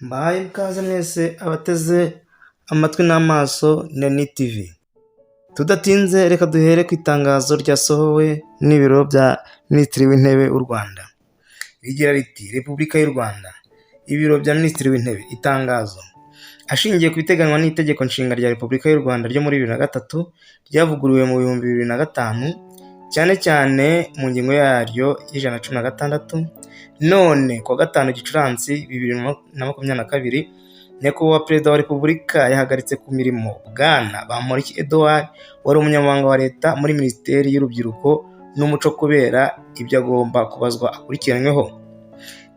Mbahaye ikaze mwese abateze amatwi n'amaso Neni TV. Tudatinze reka duhere ku itangazo ryasohowe n'ibiro bya Minisitiri w'Intebe w'u Rwanda. Rigira riti Repubulika y'u Rwanda. Ibiro bya Minisitiri w'Intebe itangazo. Ashingiye ku biteganywa n'itegeko nshinga rya Repubulika y'u Rwanda ryo muri 2003 ryavuguruwe mu 2005 cyane cyane mu ngingo yaryo y'116 none ku wa 5 Gicurasi 2022 Nyakubahwa Perezida wa Repubulika yahagaritse ku mirimo Bwana Bamporiki Edouard wari umunyamabanga wa leta muri Minisiteri y'Urubyiruko n'Umuco kubera ibyo agomba kubazwa akurikiranyweho.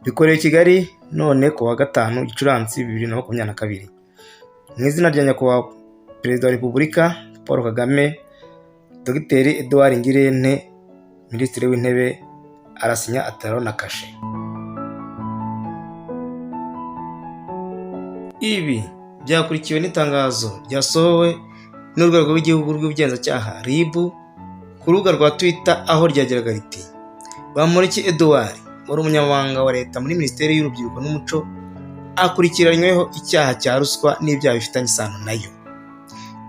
Bikorewe i Kigali none ku wa 5 Gicurasi 2022. Mu izina rya Nyakubahwa Perezida wa Repubulika Paul Kagame, Dr Edouard Ngirente, Minisitiri w'Intebe, arasinya ataro na kashe. Ibi byakurikiwe n'itangazo ryasohowe n'urwego rw'igihugu rw'ubugenzacyaha RIB ku rubuga rwa Twitter aho ryagiraga riti Bamporiki Edouard wari umunyamabanga wa leta muri Minisiteri y'Urubyiruko n'Umuco akurikiranyweho icyaha cya ruswa n'ibyaha bifitanye isano nayo.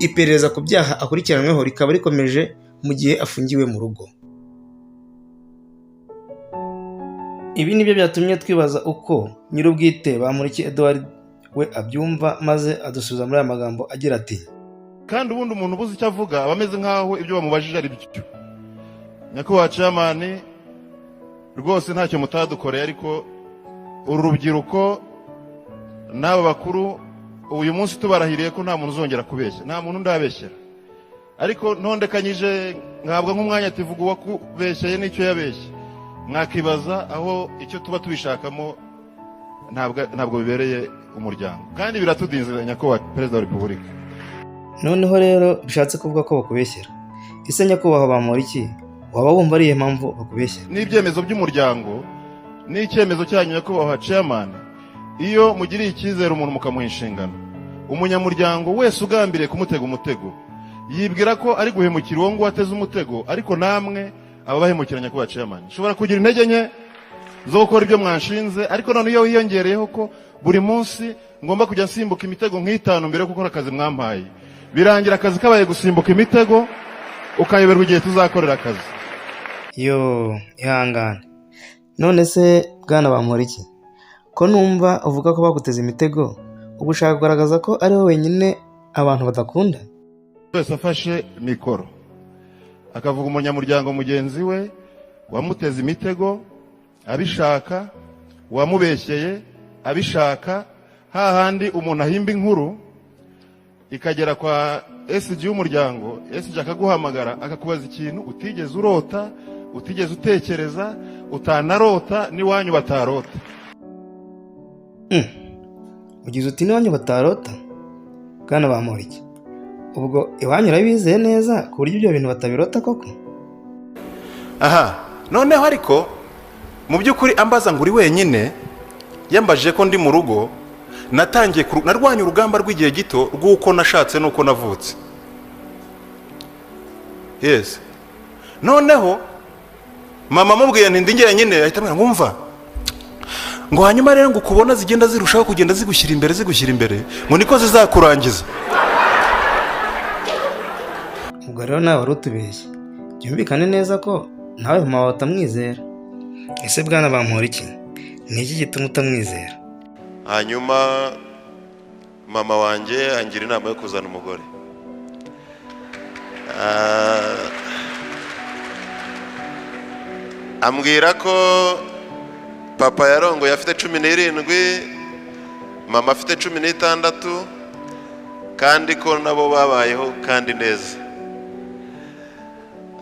Iperereza ku byaha akurikiranyweho rikaba rikomeje mu gihe afungiwe mu rugo. Ibi nibyo byatumye twibaza uko nyir'ubwite Bamporiki Edouard we abyumva maze adusubiza muri aya magambo agira ati kandi ubundi umuntu ubuze icyo avuga aba ameze nk'aho ibyo bamubajije ari byo. Nyakubahwa Chairman, rwose ntacyo mutadukoreye, ariko uru rubyiruko n'aba bakuru uyu munsi tubarahiriye ko nta muntu uzongera kubeshya, nta muntu ndabeshyera, ariko ntondekanyije nkabwa nk'umwanya tuvuga uwakubeshyeye n'icyo yabeshye, mwakibaza aho icyo tuba tubishakamo ntabwo bibereye umuryango, kandi biratudinze Nyakubahwa Perezida wa Repubulika. Noneho rero bishatse kuvuga ko bakubeshyera. Ese Nyakubahwa Bamporiki waba wumva ari impamvu bakubeshyera? N'ibyemezo by'umuryango n'icyemezo cyanyu Nyakubahwa Chairman, iyo mugiriye icyizere umuntu mukamuha inshingano, umunyamuryango wese ugambiriye kumutega umutego yibwira ko ari guhemukira uwo ngo wateze umutego, ariko namwe aba bahemukira Nyakubahwa Chairman. Ushobora kugira intege nke zo gukora ibyo mwanshinze, ariko none iyo wiyongereyeho ko buri munsi ngomba kujya nsimbuka imitego nk'itanu mbere yo gukora akazi mwampaye, birangira akazi kabaye gusimbuka imitego ukayoberwa igihe tuzakorera akazi. Yo ihangane. None se Bwana Bamporiki, ko numva uvuga ko baguteza imitego, ubu ushaka kugaragaza ko ari wowe wenyine abantu badakunda? Wese afashe mikoro akavuga umunyamuryango mugenzi we wamuteza imitego abishaka, wamubeshyeye abishaka, hahandi umuntu ahimba inkuru ikagera kwa SG y'umuryango, SG akaguhamagara akakubaza ikintu utigeze urota, utigeze utekereza, utanarota n'iwanyu batarota. Ugize uti n'iwanyu batarota? Bwana Bamporiki, ubwo iwanyu urabizeye neza ku buryo ibyo bintu batabirota koko? Aha, noneho ariko mu by'ukuri ambaza ngo uri wenyine, yambajije ko ndi mu rugo, natangiye narwanya urugamba rw'igihe gito rw'uko nashatse n'uko navutse. Yes. Noneho mama mubwiye nti ndi njyenyine, ahita ambwira ngumva ngo hanyuma rero ngo kubona zigenda zirushaho kugenda zigushyira imbere ngo niko zizakurangiza. Ubwo rero nawe wari utubeshye. Byumvikane neza ko nawe mama watamwizera. Ese Bwana Bamporiki, ni iki gituma utamwizera? Hanyuma mama wanjye angira inama yo kuzana umugore. Ambwira ko papa yarongoye afite 17, mama afite 16, kandi ko nabo babayeho kandi neza.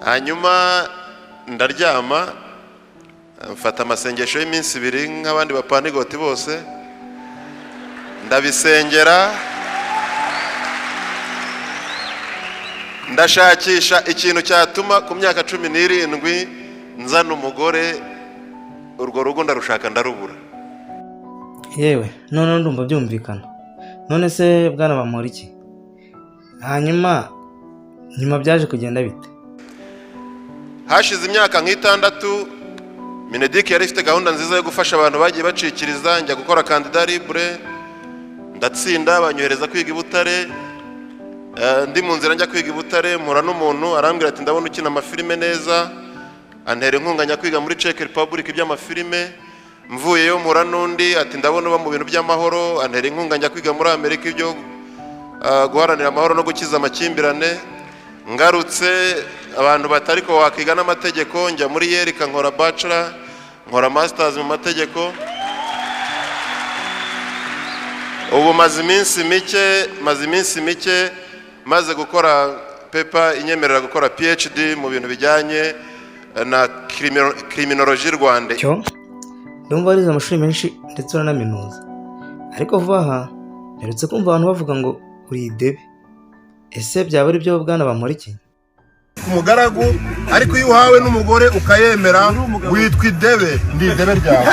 Hanyuma ndaryama mfata amasengesho y'iminsi 2 nk'abandi bapanigoti bose, ndabisengera, ndashakisha ikintu cyatuma ku myaka 17 nzana umugore, urwo rugo ndarushaka ndarubura. Yewe none ndumva byumvikana. None se Bwana Bamporiki, hanyuma nyuma byaje kugenda bite? Hashize imyaka nk'itandatu Mineduc yari ifite gahunda nziza yo gufasha abantu bagiye bacikiriza, njya gukora candidat libre, ndatsinda banyohereza kwiga i Butare. Ndi mu nzira njya kwiga i Butare mpura n'umuntu arambwira ati ndabona ukina amafilime neza, antera inkunga njya kwiga muri Czech Republic iby'amafilime. Mvuyeyo mpura n'undi ati ndabona uba mu bintu by'amahoro, antera inkunga njya kwiga muri Amerika ibyo guharanira amahoro no gukiza amakimbirane. Ngarutse abantu batari ko wakiga n'amategeko, njya muri Yerika nkora bachelor, nkora masters mu mategeko. Ubu maze iminsi mike maze gukora pepa inyemerera gukora PhD mu bintu bijyanye na criminologie Rwanda. cyo ndumva arize amashuri menshi ndetse uranaminuza, ariko vuba aha mperutse kumva abantu bavuga ngo uri idebe. Ese byaba ari byo bwana Bamporiki? umugaragu ariko iyo uhawe n'umugore ukayemera witwa idebe. Ndi idebe ryawe.